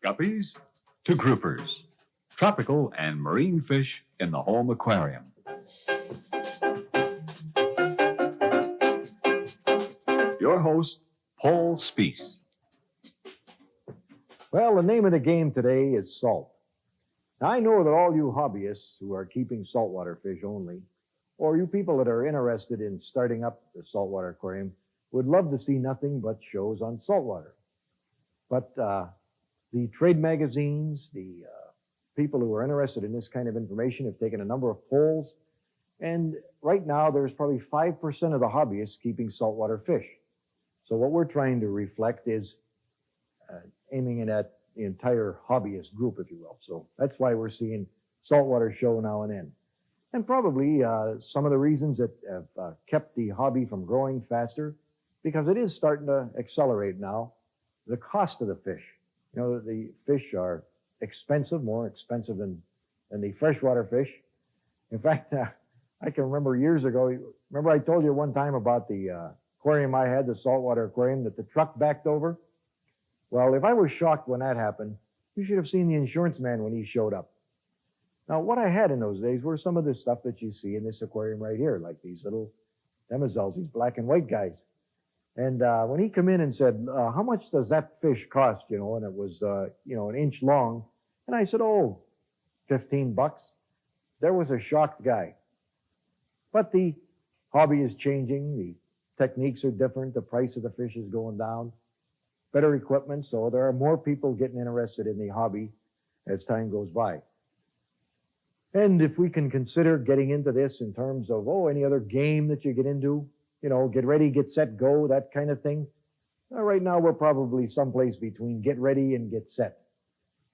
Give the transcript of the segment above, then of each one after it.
Guppies to groupers, tropical and marine fish in the home aquarium. Your host, Paul Speece. Well, the name of the game today is salt. Now, I know that all you hobbyists who are keeping saltwater fish only, or you people that are interested in starting up the saltwater aquarium, would love to see nothing but shows on saltwater. But the trade magazines, the people who are interested in this kind of information have taken a number of polls, and right now there's probably 5% of the hobbyists keeping saltwater fish. So what we're trying to reflect is aiming it at the entire hobbyist group, if you will. So that's why we're seeing saltwater show now and then. And probably some of the reasons that have kept the hobby from growing faster, because it is starting to accelerate now, the cost of the fish. You know, the fish are expensive, more expensive than the freshwater fish. In fact, I can remember years ago, remember I told you one time about the aquarium I had, the saltwater aquarium, that the truck backed over? Well, if I was shocked when that happened, you should have seen the insurance man when he showed up. Now, what I had in those days were some of the stuff that you see in this aquarium right here, like these little demoiselles, these black and white guys. And when he come in and said, how much does that fish cost, you know, and it was, an inch long, and I said, oh, $15. There was a shocked guy. But the hobby is changing, the techniques are different, the price of the fish is going down, better equipment, so there are more people getting interested in the hobby as time goes by. And if we can consider getting into this in terms of, any other game that you get into, get ready, get set, go, that kind of thing. Right now we're probably someplace between get ready and get set,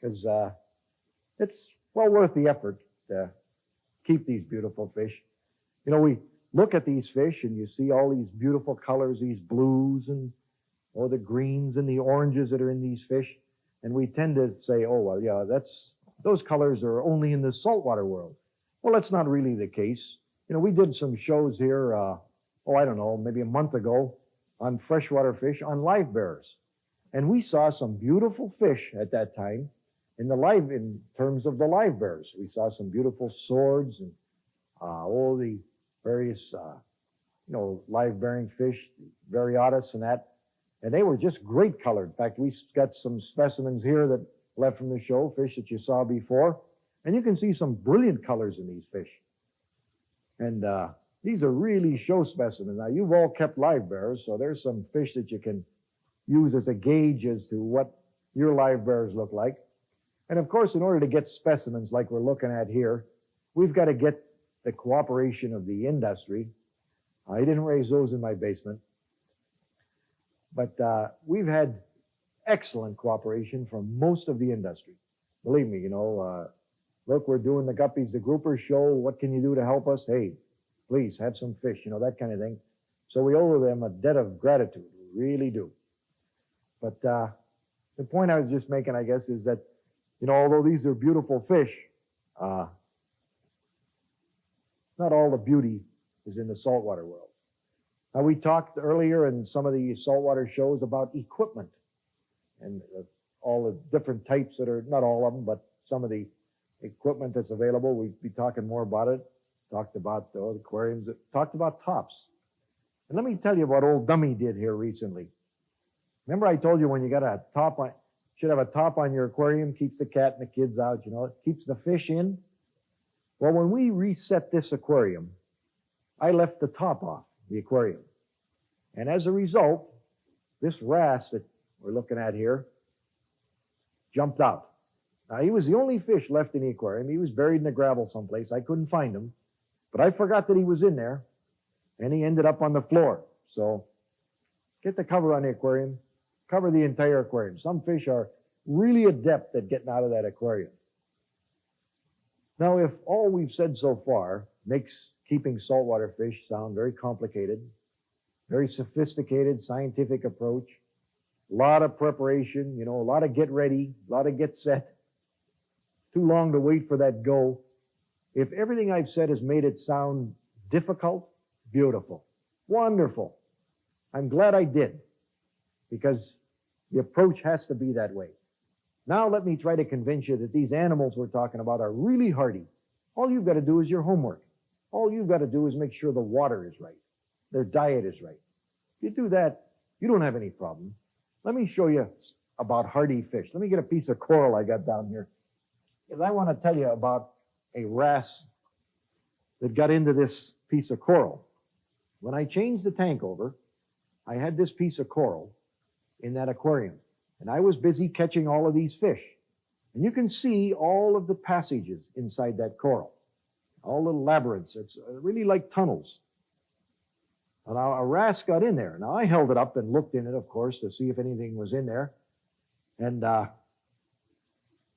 because it's well worth the effort to keep these beautiful fish. We look at these fish and you see all these beautiful colors, these blues and the greens and the oranges that are in these fish, and we tend to say, those colors are only in the saltwater world. Well, that's not really the case. We did some shows here, maybe a month ago on freshwater fish, on live bearers. And we saw some beautiful fish at that time in terms of the live bearers. We saw some beautiful swords and all the various, live bearing fish, varietas and that. And they were just great colored. In fact, we got some specimens here that left from the show, fish that you saw before. And you can see some brilliant colors in these fish. And these are really show specimens. Now, you've all kept live bearers, so there's some fish that you can use as a gauge as to what your live bearers look like. And, of course, in order to get specimens like we're looking at here, we've got to get the cooperation of the industry. I didn't raise those in my basement. But we've had excellent cooperation from most of the industry. Believe me, look, we're doing the Guppies, the Groupers show. What can you do to help us? Hey, please have some fish, that kind of thing. So we owe them a debt of gratitude. We really do. But the point I was just making, I guess, is that, although these are beautiful fish, not all the beauty is in the saltwater world. Now, we talked earlier in some of the saltwater shows about equipment and all the different types that are, not all of them, but some of the equipment that's available. We'll be talking more about it. Talked about the aquariums, talked about tops. And let me tell you what old Dummy did here recently. Remember I told you when you got a top on, should have a top on your aquarium, keeps the cat and the kids out, it keeps the fish in. Well, when we reset this aquarium, I left the top off the aquarium. And as a result, this wrasse that we're looking at here jumped out. Now, he was the only fish left in the aquarium. He was buried in the gravel someplace. I couldn't find him. But I forgot that he was in there, and he ended up on the floor. So get the cover on the aquarium, cover the entire aquarium. Some fish are really adept at getting out of that aquarium. Now, if all we've said so far makes keeping saltwater fish sound very complicated, very sophisticated, scientific approach, a lot of preparation, a lot of get ready, a lot of get set, too long to wait for that go. If everything I've said has made it sound difficult, beautiful, wonderful, I'm glad I did, because the approach has to be that way. Now let me try to convince you that these animals we're talking about are really hardy. All you've got to do is your homework. All you've got to do is make sure the water is right, their diet is right. If you do that, you don't have any problem. Let me show you about hardy fish. Let me get a piece of coral I got down here. Because I want to tell you about a wrasse that got into this piece of coral. When I changed the tank over, I had this piece of coral in that aquarium. And I was busy catching all of these fish. And you can see all of the passages inside that coral. All little labyrinths. It's really like tunnels. And a wrasse got in there. Now, I held it up and looked in it, of course, to see if anything was in there. And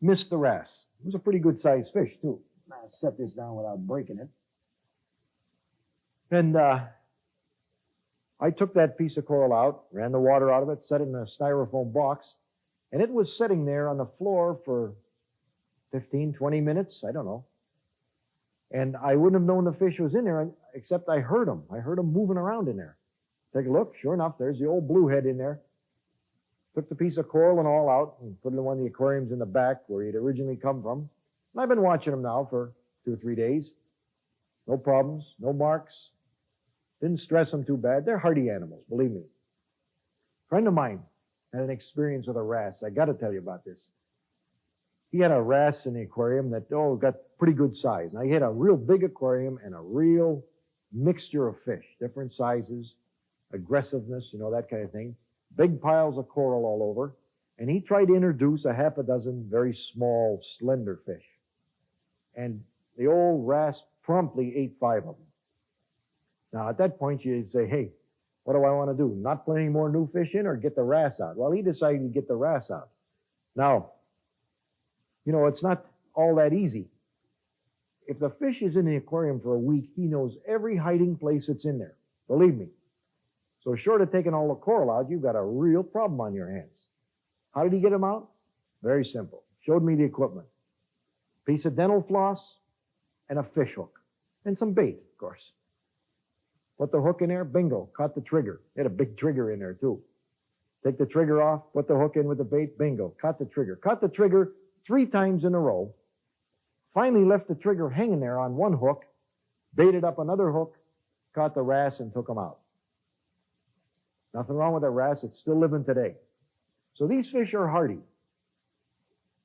missed the wrasse. It was a pretty good-sized fish, too. I'll set this down without breaking it. And I took that piece of coral out, ran the water out of it, set it in a styrofoam box, and it was sitting there on the floor for 15, 20 minutes, I don't know. And I wouldn't have known the fish was in there, except I heard them. I heard them moving around in there. Take a look. Sure enough, there's the old bluehead in there. Took the piece of coral and all out and put it in one of the aquariums in the back where he'd originally come from. And I've been watching him now for 2 or 3 days. No problems, no marks. Didn't stress them too bad. They're hardy animals, believe me. A friend of mine had an experience with a wrasse. I got to tell you about this. He had a wrasse in the aquarium that, got pretty good size. Now, he had a real big aquarium and a real mixture of fish, different sizes, aggressiveness, that kind of thing. Big piles of coral all over. And he tried to introduce a half a dozen very small, slender fish. And the old wrasse promptly ate 5 of them. Now, at that point, you'd say, hey, what do I want to do? Not put any more new fish in or get the wrasse out? Well, he decided to get the wrasse out. Now, it's not all that easy. If the fish is in the aquarium for a week, he knows every hiding place it's in there. Believe me. So short of taking all the coral out, you've got a real problem on your hands. How did he get them out? Very simple. Showed me the equipment. Piece of dental floss and a fish hook. And some bait, of course. Put the hook in there, bingo, caught the trigger. It had a big trigger in there, too. Take the trigger off, put the hook in with the bait, bingo, caught the trigger. Caught the trigger 3 times in a row. Finally left the trigger hanging there on one hook, baited up another hook, caught the wrasse, and took them out. Nothing wrong with that wrasse. It's still living today. So these fish are hardy.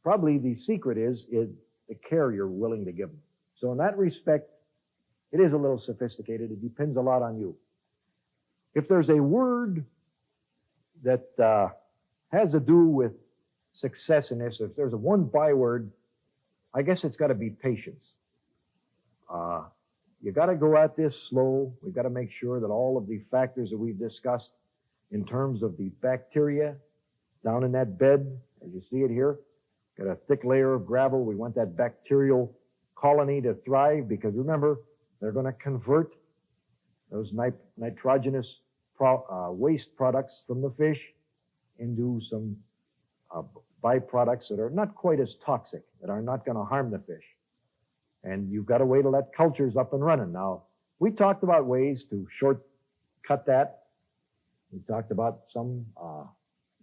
Probably the secret is the care you're willing to give them. So in that respect, it is a little sophisticated. It depends a lot on you. If there's a word that has to do with success in this, if there's a one byword, I guess it's got to be patience. You got to go at this slow. We've got to make sure that all of the factors that we've discussed in terms of the bacteria down in that bed, as you see it here, got a thick layer of gravel. We want that bacterial colony to thrive because remember, they're going to convert those nitrogenous waste products from the fish into some byproducts that are not quite as toxic, that are not going to harm the fish. And you've got to wait till that culture's up and running. Now, we talked about ways to shortcut that. We talked about some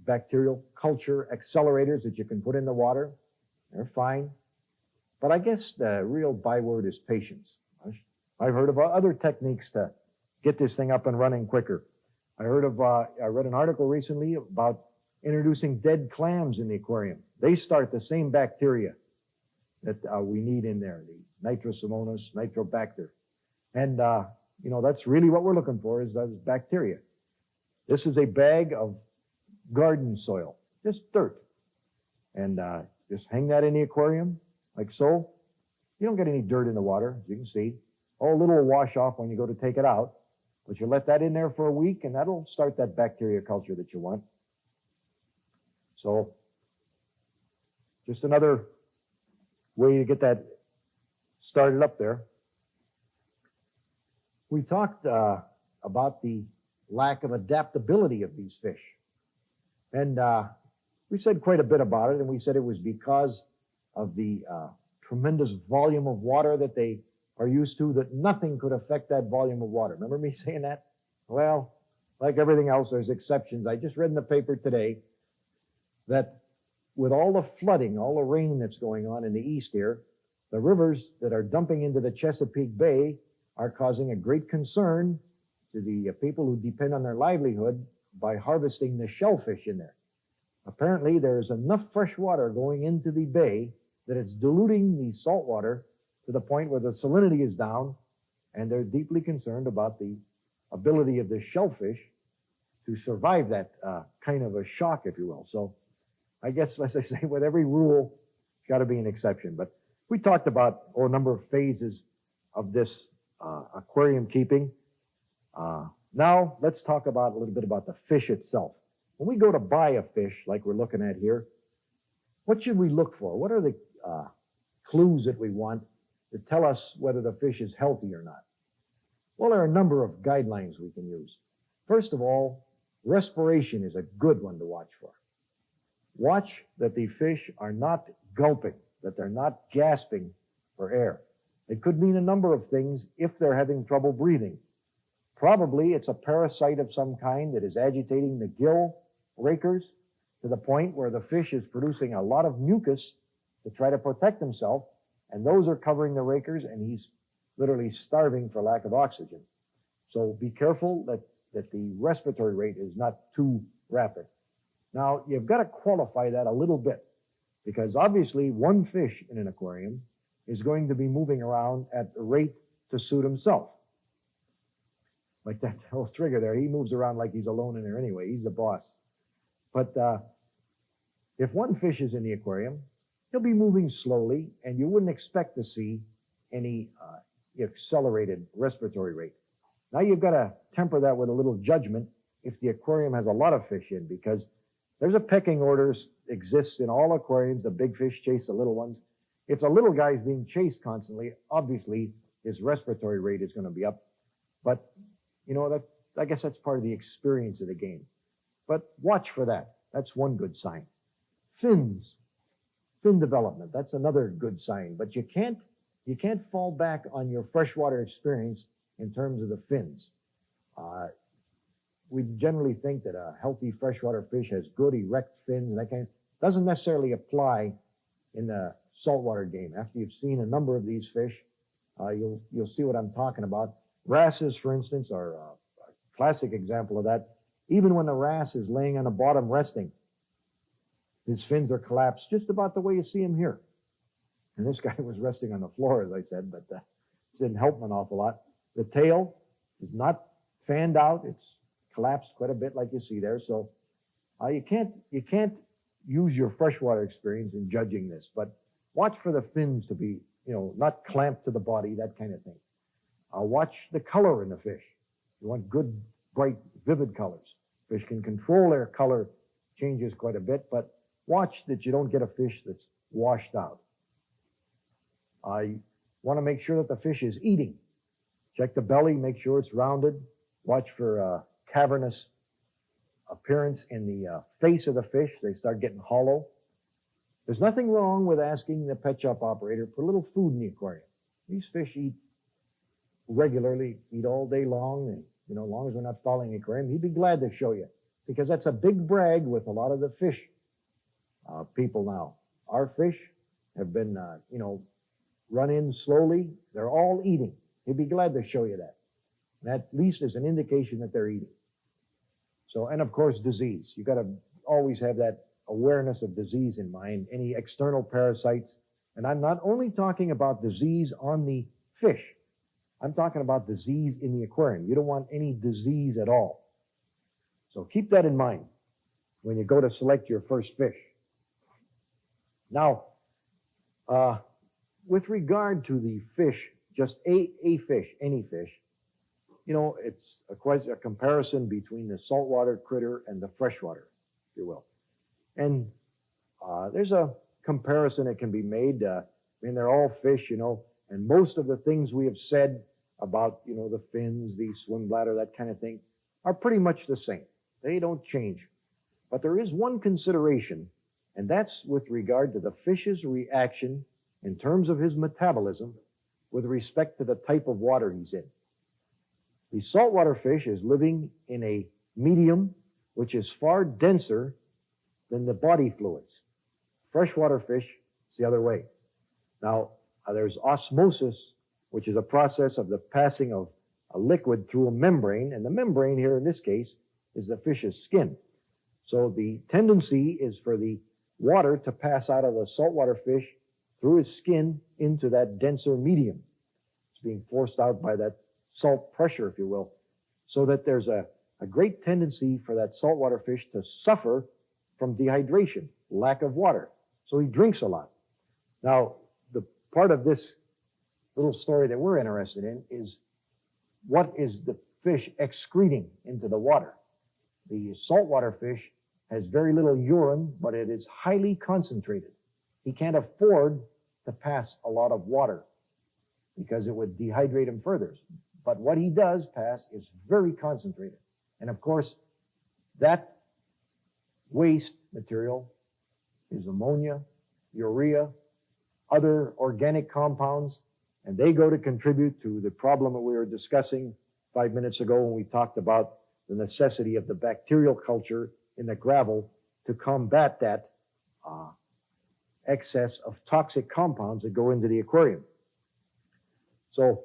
bacterial culture accelerators that you can put in the water. They're fine. But I guess the real byword is patience. I've heard of other techniques to get this thing up and running quicker. I read an article recently about introducing dead clams in the aquarium. They start the same bacteria that we need in there, the Nitrosomonas, Nitrobacter. And, that's really what we're looking for is those bacteria. This is a bag of garden soil, just dirt. And just hang that in the aquarium, like so. You don't get any dirt in the water, as you can see. Oh, a little will wash off when you go to take it out. But you let that in there for a week, and that'll start that bacteria culture that you want. So, just another way to get that started up there. We talked about the lack of adaptability of these fish. And we said quite a bit about it, and we said it was because of the tremendous volume of water that they are used to, that nothing could affect that volume of water. Remember me saying that? Well, like everything else, there's exceptions. I just read in the paper today that with all the flooding, all the rain that's going on in the east here, the rivers that are dumping into the Chesapeake Bay are causing a great concern to the people who depend on their livelihood by harvesting the shellfish in there. Apparently, there's enough fresh water going into the bay that it's diluting the salt water to the point where the salinity is down, and they're deeply concerned about the ability of the shellfish to survive that kind of a shock, if you will. So I guess, as I say, with every rule, there's got to be an exception. But we talked about a number of phases of this aquarium keeping. Now, let's talk about a little bit about the fish itself. When we go to buy a fish, like we're looking at here, what should we look for? What are the clues that we want to tell us whether the fish is healthy or not? Well, there are a number of guidelines we can use. First of all, respiration is a good one to watch for. Watch that the fish are not gulping, that they're not gasping for air. It could mean a number of things if they're having trouble breathing. Probably it's a parasite of some kind that is agitating the gill rakers to the point where the fish is producing a lot of mucus to try to protect himself, and those are covering the rakers, and he's literally starving for lack of oxygen. So be careful that the respiratory rate is not too rapid. Now, you've got to qualify that a little bit, because obviously one fish in an aquarium is going to be moving around at a rate to suit himself. Like that old trigger there, he moves around like he's alone in there anyway. He's the boss. But if one fish is in the aquarium, he'll be moving slowly, and you wouldn't expect to see any accelerated respiratory rate. Now you've got to temper that with a little judgment if the aquarium has a lot of fish in, because there's a pecking order exists in all aquariums. The big fish chase the little ones. If the little guy's being chased constantly, obviously his respiratory rate is going to be up. But I guess that's part of the experience of the game. But watch for that. That's one good sign. Fin development. That's another good sign. But you can't fall back on your freshwater experience in terms of the fins. We generally think that a healthy freshwater fish has good erect fins, and that kind of doesn't necessarily apply in the saltwater game. After you've seen a number of these fish, you'll see what I'm talking about. Wrasses, for instance, are a classic example of that. Even when the wrasse is laying on the bottom resting, his fins are collapsed just about the way you see him here. And this guy was resting on the floor, as I said, but didn't help him an awful lot. The tail is not fanned out. It's collapsed quite a bit like you see there. So you can't use your freshwater experience in judging this, but watch for the fins to be, not clamped to the body, that kind of thing. Watch the color in the fish. You want good, bright, vivid colors. Fish can control their color changes quite a bit, but watch that you don't get a fish that's washed out. You want to make sure that the fish is eating. Check the belly, make sure it's rounded. Watch for cavernous appearance in the face of the fish. They start getting hollow. There's nothing wrong with asking the pet shop operator for a little food in the aquarium. These fish eat regularly, eat all day long, and as long as we're not fouling the aquarium, he'd be glad to show you, because that's a big brag with a lot of the fish people now. Our fish have been, run in slowly. They're all eating. He'd be glad to show you that. And that at least is an indication that they're eating. So, and of course, disease. You got to always have that awareness of disease in mind, any external parasites. And I'm not only talking about disease on the fish. I'm talking about disease in the aquarium. You don't want any disease at all. So keep that in mind when you go to select your first fish. Now, with regard to the fish, just a fish, any fish, it's quite a comparison between the saltwater critter and the freshwater, if you will. And there's a comparison that can be made. They're all fish, and most of the things we have said about, the fins, the swim bladder, that kind of thing, are pretty much the same. They don't change. But there is one consideration, and that's with regard to the fish's reaction in terms of his metabolism with respect to the type of water he's in. The saltwater fish is living in a medium which is far denser than the body fluids. Freshwater fish, it's the other way. Now, there's osmosis, which is a process of the passing of a liquid through a membrane, and the membrane here in this case is the fish's skin. So the tendency is for the water to pass out of the saltwater fish through its skin into that denser medium. It's being forced out by that salt pressure, if you will, so that there's a great tendency for that saltwater fish to suffer from dehydration, lack of water. So he drinks a lot. Now, the part of this little story that we're interested in is what is the fish excreting into the water. The saltwater fish has very little urine, but it is highly concentrated. He can't afford to pass a lot of water because it would dehydrate him further. But what he does pass is very concentrated. And of course, that waste material is ammonia, urea, other organic compounds, and they go to contribute to the problem that we were discussing 5 minutes ago when we talked about the necessity of the bacterial culture in the gravel to combat that excess of toxic compounds that go into the aquarium. So,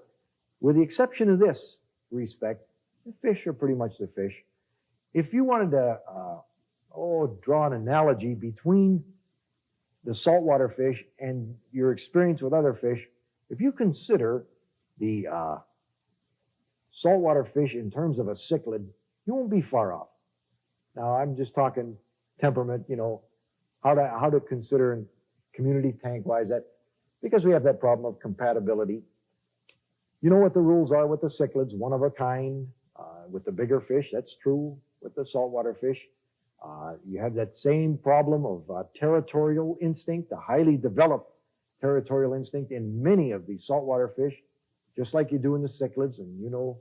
with the exception of this respect, the fish are pretty much the fish. If you wanted to draw an analogy between the saltwater fish and your experience with other fish, if you consider the saltwater fish in terms of a cichlid, you won't be far off. Now, I'm just talking temperament, how to consider community tank-wise that, because we have that problem of compatibility. You know what the rules are with the cichlids, one of a kind. With the bigger fish, that's true with the saltwater fish. You have that same problem of territorial instinct, a highly developed territorial instinct in many of the saltwater fish, just like you do in the cichlids, and you know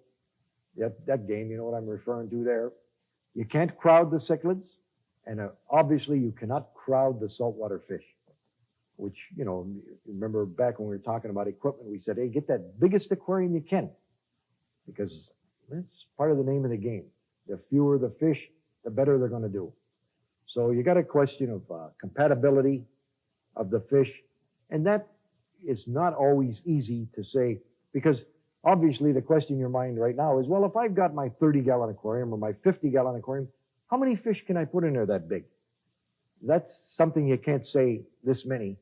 that game, you know what I'm referring to there. You can't crowd the cichlids, and obviously you cannot crowd the saltwater fish, which, remember back when we were talking about equipment, we said, hey, get that biggest aquarium you can, because that's part of the name of the game. The fewer the fish, the better they're going to do. So you got a question of compatibility of the fish, and that is not always easy to say, because obviously the question in your mind right now is, well, if I've got my 30-gallon aquarium or my 50-gallon aquarium, how many fish can I put in there that big? That's something you can't say this many,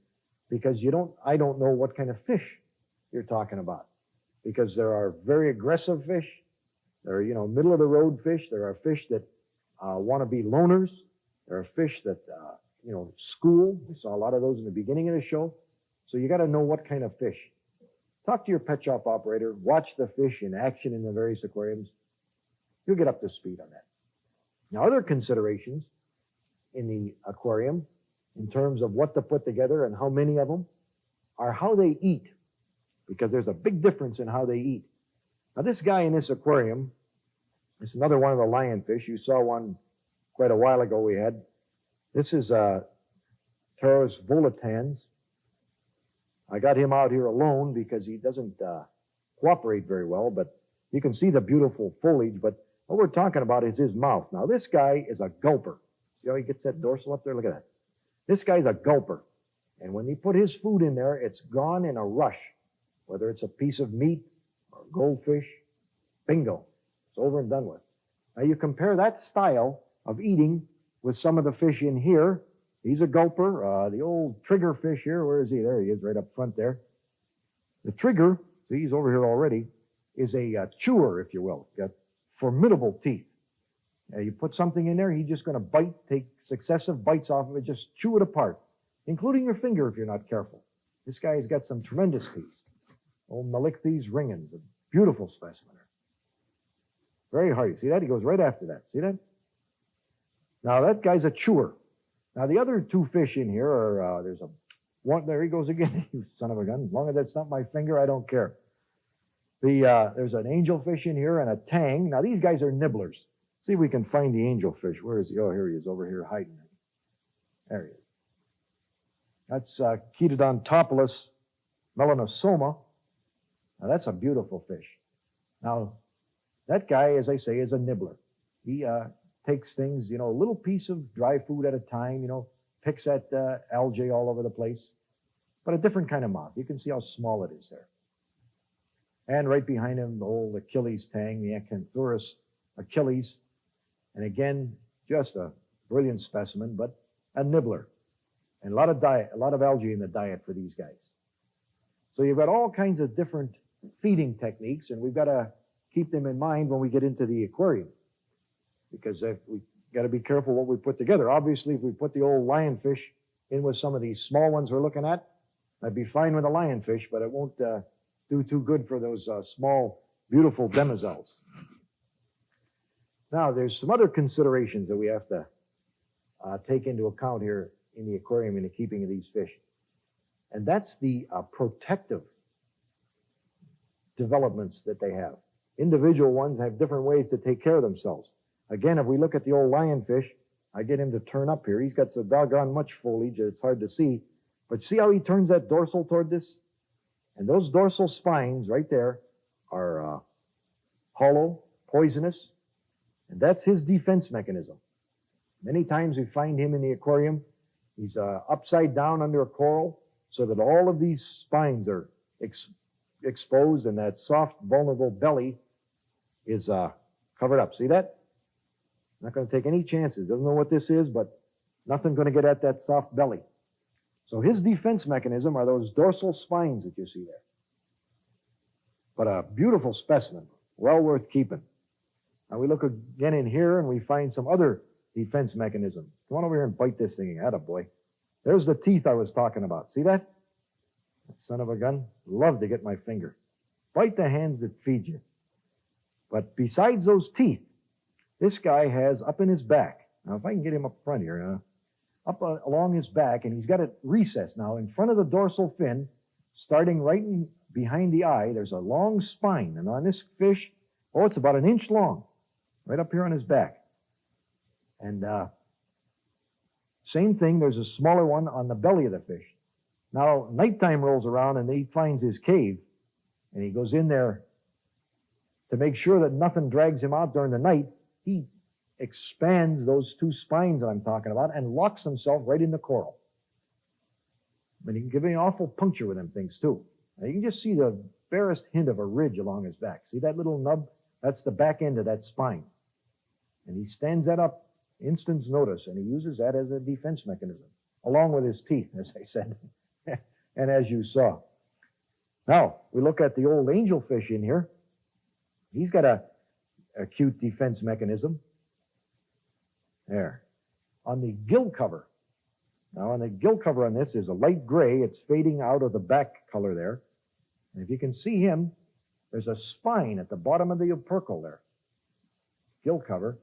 because I don't know what kind of fish you're talking about, because there are very aggressive fish. There are, middle of the road fish. There are fish that want to be loners. There are fish that, school. We saw a lot of those in the beginning of the show. So you got to know what kind of fish. Talk to your pet shop operator. Watch the fish in action in the various aquariums. You'll get up to speed on that. Now, other considerations in the aquarium in terms of what to put together and how many of them are how they eat, because there's a big difference in how they eat. Now, this guy in this aquarium is another one of the lionfish. You saw one quite a while ago we had. This is Pteros volitans. I got him out here alone because he doesn't cooperate very well, but you can see the beautiful foliage, but what we're talking about is his mouth. Now, this guy is a gulper. See how he gets that dorsal up there? Look at that. This guy's a gulper. And when he put his food in there, it's gone in a rush. Whether it's a piece of meat or goldfish, bingo. It's over and done with. Now, you compare that style of eating with some of the fish in here. He's a gulper. The old trigger fish here, where is he? There he is, right up front there. The trigger, see, he's over here already, is a chewer, if you will. Got formidable teeth. You put something in there, he's just going to bite, take successive bites off of it, just chew it apart, including your finger if you're not careful. This guy's got some tremendous teeth. Old Malichthys ringens, a beautiful specimen. Very hearty. See that? He goes right after that. See that? Now, that guy's a chewer. Now, the other two fish in here are, there's one, there he goes again, you son of a gun. As long as that's not my finger, I don't care. There's an angelfish in here and a tang. Now, these guys are nibblers. See if we can find the angelfish. Where is he? Oh, here he is, over here hiding. There he is. That's Chaetodontopoulos melanosoma. Now, that's a beautiful fish. Now, that guy, as I say, is a nibbler. He takes things, a little piece of dry food at a time, picks at algae all over the place, but a different kind of moth. You can see how small it is there. And right behind him, the old Achilles tang, the Acanthurus Achilles. And again, just a brilliant specimen, but a nibbler. And a lot of algae in the diet for these guys. So you've got all kinds of different feeding techniques, and we've got to keep them in mind when we get into the aquarium. Because we got to be careful what we put together. Obviously, if we put the old lionfish in with some of these small ones we're looking at, I'd be fine with the lionfish, but it won't do too good for those small, beautiful demoiselles. Now, there's some other considerations that we have to take into account here in the aquarium in the keeping of these fish. And that's the protective developments that they have. Individual ones have different ways to take care of themselves. Again, if we look at the old lionfish, I get him to turn up here. He's got so doggone much foliage that it's hard to see. But see how he turns that dorsal toward this? And those dorsal spines right there are hollow, poisonous, and that's his defense mechanism. Many times we find him in the aquarium. He's upside down under a coral so that all of these spines are exposed and that soft, vulnerable belly is covered up. See that? Not going to take any chances. Doesn't know what this is, but nothing going to get at that soft belly. So his defense mechanism are those dorsal spines that you see there. But a beautiful specimen, well worth keeping. Now we look again in here and we find some other defense mechanism. Come on over here and bite this thing. Attaboy. There's the teeth I was talking about. See that? That son of a gun. Love to get my finger. Bite the hands that feed you. But besides those teeth, this guy has up in his back. Now if I can get him up front here, up along his back, and he's got it recessed now in front of the dorsal fin, starting right behind the eye, there's a long spine. And on this fish, it's about an inch long, right up here on his back. And same thing, there's a smaller one on the belly of the fish. Now, nighttime rolls around and he finds his cave, and he goes in there to make sure that nothing drags him out during the night. He expands those two spines that I'm talking about and locks himself right in the coral. But he can give me an awful puncture with them things, too. Now, you can just see the barest hint of a ridge along his back. See that little nub? That's the back end of that spine. And he stands that up instant's notice, and he uses that as a defense mechanism, along with his teeth, as I said, and as you saw. Now, we look at the old angelfish in here. He's got a cute defense mechanism. There. On the gill cover. Now, on the gill cover on this is a light gray. It's fading out of the back color there. And if you can see him, there's a spine at the bottom of the opercle there. Gill cover.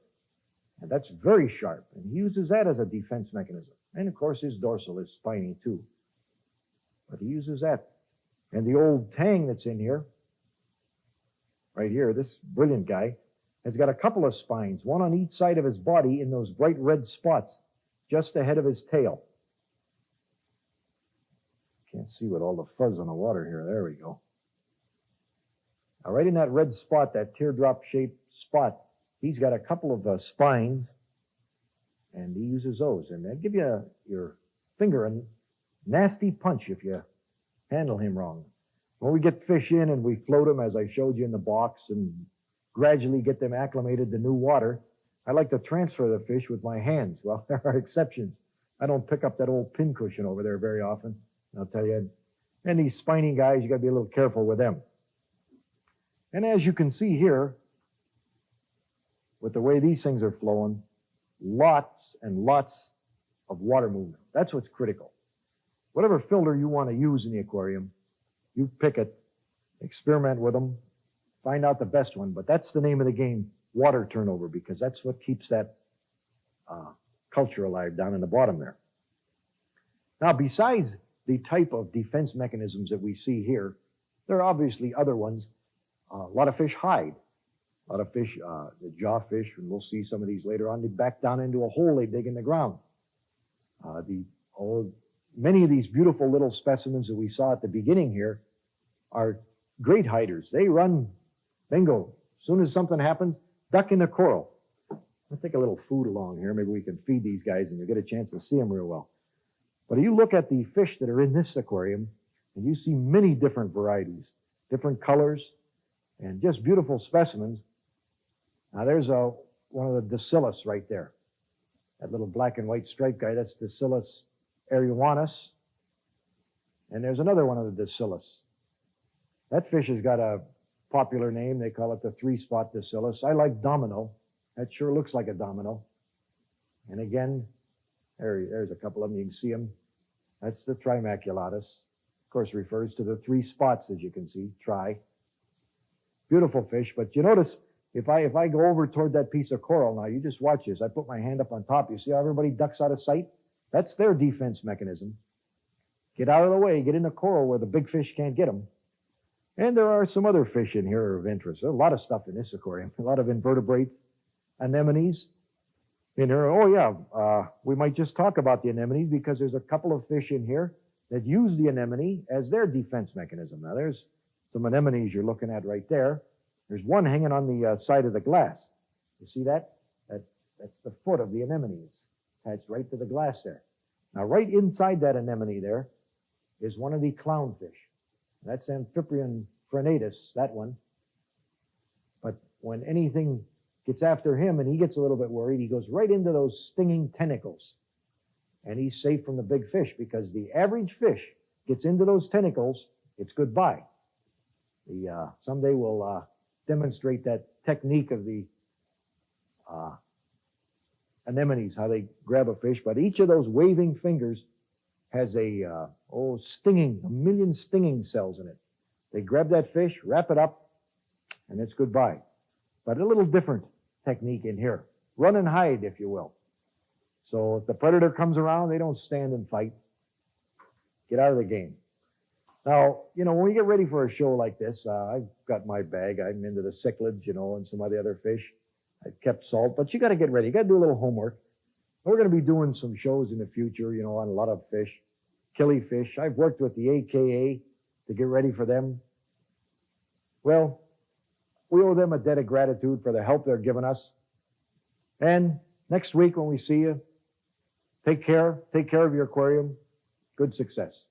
And that's very sharp. And he uses that as a defense mechanism. And, of course, his dorsal is spiny, too. But he uses that. And the old tang that's in here, right here, this brilliant guy, has got a couple of spines, one on each side of his body in those bright red spots just ahead of his tail. Can't see with all the fuzz on the water here. There we go. Now, right in that red spot, that teardrop-shaped spot, he's got a couple of spines, and he uses those. And they give you your finger a nasty punch if you handle him wrong. When we get fish in and we float them, as I showed you in the box, and gradually get them acclimated to new water, I like to transfer the fish with my hands. Well, there are exceptions. I don't pick up that old pincushion over there very often, I'll tell you. And these spiny guys, you got to be a little careful with them. And as you can see here, with the way these things are flowing, lots and lots of water movement. That's what's critical. Whatever filter you want to use in the aquarium, you pick it, experiment with them, find out the best one. But that's the name of the game, water turnover, because that's what keeps that culture alive down in the bottom there. Now, besides the type of defense mechanisms that we see here, there are obviously other ones. A lot of fish hide. A lot of fish, the jawfish, and we'll see some of these later on, they back down into a hole they dig in the ground. Many of these beautiful little specimens that we saw at the beginning here are great hiders. They run, bingo. As soon as something happens, duck in the coral. I'll take a little food along here. Maybe we can feed these guys and you'll get a chance to see them real well. But you look at the fish that are in this aquarium, and you see many different varieties, different colors, and just beautiful specimens. Now, there's one of the Dacilus right there. That little black and white striped guy, that's Dacilus aeruanus. And there's another one of the Dacilus. That fish has got a popular name. They call it the three-spot Dacilus. I like domino. That sure looks like a domino. And again, there's a couple of them. You can see them. That's the Trimaculatus. Of course, refers to the three spots, as you can see, tri. Beautiful fish. But you notice, if I go over toward that piece of coral, now you just watch this. I put my hand up on top. You see how everybody ducks out of sight? That's their defense mechanism. Get out of the way. Get in the coral where the big fish can't get them. And there are some other fish in here of interest. There's a lot of stuff in this aquarium. A lot of invertebrates, anemones in here. Oh, yeah. We might just talk about the anemones because there's a couple of fish in here that use the anemone as their defense mechanism. Now, there's some anemones you're looking at right there. There's one hanging on the side of the glass. You see that? That's the foot of the anemone. It's attached right to the glass there. Now, right inside that anemone there is one of the clownfish. That's Amphiprion frenatus, that one. But when anything gets after him and he gets a little bit worried, he goes right into those stinging tentacles. And he's safe from the big fish because the average fish gets into those tentacles, it's goodbye. Someday we'll demonstrate that technique of the anemones, how they grab a fish. But each of those waving fingers has a million stinging cells in it. They grab that fish, wrap it up, and it's goodbye. But a little different technique in here. Run and hide, if you will. So if the predator comes around, they don't stand and fight. Get out of the game. Now, when we get ready for a show like this, I've got my bag. I'm into the cichlids, and some of the other fish. I've kept salt, but you got to get ready. You got to do a little homework. We're going to be doing some shows in the future, on a lot of fish, killifish. I've worked with the AKA to get ready for them. Well, we owe them a debt of gratitude for the help they're giving us. And next week when we see you, take care of your aquarium. Good success.